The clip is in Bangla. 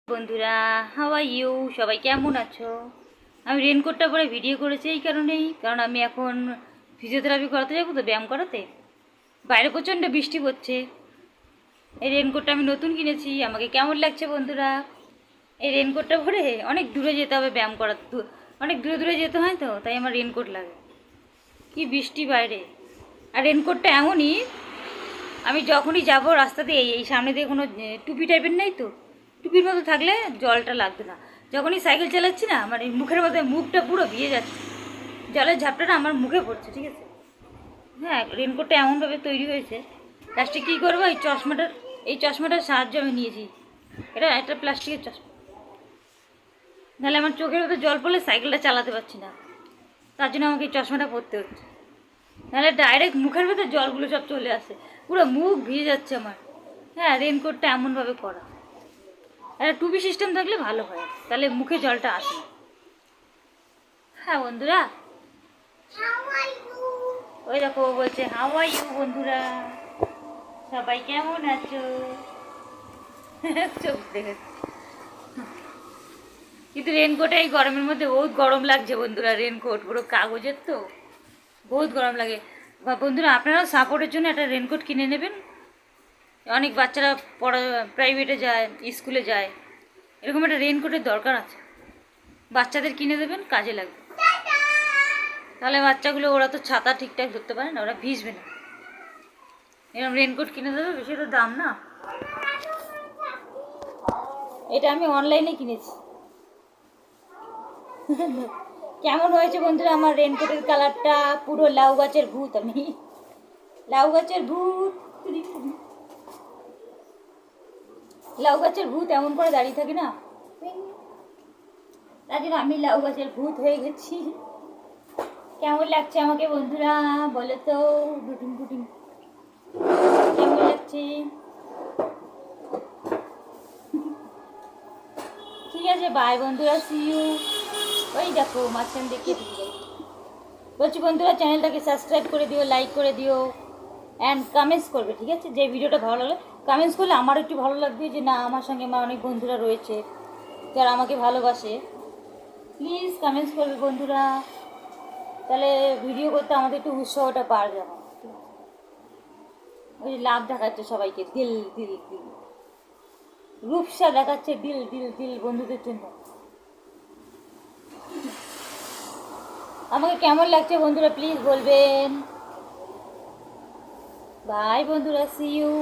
বন্ধুরা, হাউ আর ইউ? সবাই কেমন আছো? আমি রেনকোটটা পরে ভিডিও করেছি এই কারণেই, কারণ আমি এখন ফিজিওথেরাপি করাতে যাবো তো, ব্যায়াম করাতে। বাইরে প্রচণ্ড বৃষ্টি পড়ছে। এই রেনকোটটা আমি নতুন কিনেছি। আমাকে কেমন লাগছে বন্ধুরা? এই রেনকোটটা পরে অনেক দূরে যেতে হবে ব্যায়াম করাতে, অনেক দূরে দূরে যেতে হয় তো, তাই আমার রেনকোট লাগে। কি বৃষ্টি বাইরে! আর রেনকোটটা এমনই, আমি যখনই যাব রাস্তাতে এই সামনে দিয়ে কোনো টুপি টাইপের নেই তো, টুপির মতো থাকলে জলটা লাগবে না। যখনই সাইকেল চালাচ্ছি না, আমার এই মুখের মধ্যে মুখটা পুরো ভিজে যাচ্ছে, জলের ঝাপটাটা আমার মুখে পড়ছে, ঠিক আছে? হ্যাঁ, রেনকোটটা এমনভাবে তৈরি হয়েছে। লাস্টে কী করবো, এই চশমাটার সাহায্য আমি নিয়েছি। এটা একটা প্লাস্টিকের চশমা, নাহলে আমার চোখের মধ্যে জল পড়লে সাইকেলটা চালাতে পারছি না, তার জন্য আমাকে এই চশমাটা পরতে হচ্ছে। নাহলে ডাইরেক্ট মুখের ভেতর জলগুলো সব চলে আসে, পুরো মুখ ভিজে যাচ্ছে আমার। হ্যাঁ, রেনকোটটা এমনভাবে করা। একটা টুপি সিস্টেম থাকলে ভালো হয়, তাহলে মুখে জলটা আসে না। হ্যাঁ বন্ধুরা, ওই দেখো বলছে হাউ আর ইউ বন্ধুরা, সবাই কেমন আছো? চোখ দেখেছি। কিন্তু রেনকোটে এই গরমের মধ্যে বহুত গরম লাগছে বন্ধুরা। রেনকোট পুরো কাগজের তো, বহুত গরম লাগে। বন্ধুরা, আপনারাও সাপোর্টের জন্য একটা রেনকোট কিনে নেবেন। অনেক বাচ্চারা প্রাইভেটে যায়, স্কুলে যায়, এরকম একটা রেনকোটের দরকার আছে। বাচ্চাদের কিনে দেবেন, কাজে লাগবে। তাহলে বাচ্চাগুলো, ওরা তো ছাতা ঠিকঠাক ধরতে পারে না, ওরা ভিজবে না। এরকম রেনকোট কিনে দেবে, বেশি তো দাম না। এটা আমি অনলাইনে কিনেছি। কেমন হয়েছে বন্ধুরা আমার রেনকোটের কালারটা? পুরো লাউ গাছের ভূত আমি, লাউ গাছের ভূত। লাউ গাছের ভূত এমন করে দাঁড়িয়ে থাকে না, তার জন্য আমি লাউ গাছের ভূত হয়ে গেছি। কেমন লাগছে আমাকে বন্ধুরা বলো তো? রুটিন রুটিন কেমন লাগছে? ঠিক আছে, বাই বন্ধুরা, সি ইউ। ওই দেখো মাঝখান দেখে বলছি বন্ধুরা, চ্যানেলটাকে সাবস্ক্রাইব করে দিও, লাইক করে দিও, অ্যান্ড কমেন্টস করবে, ঠিক আছে? যে ভিডিওটা ভালো লাগলে কমেন্টস করলে আমার একটু ভালো লাগবে, যে না, আমার সঙ্গে আমার অনেক বন্ধুরা রয়েছে যারা আমাকে ভালোবাসে। প্লিজ কমেন্টস করবে বন্ধুরা, তাহলে ভিডিও করতে আমাদের একটু উৎসাহটা বাড়বে। আমার ওই লাভ দেখাচ্ছে সবাইকে, দিল দিল দিল, রূপসা দেখাচ্ছে দিল দিল দিল বন্ধুদের জন্য। আমাকে কেমন লাগছে বন্ধুরা প্লিজ বলবেন। বাই বন্ধুরা, সি ইউ।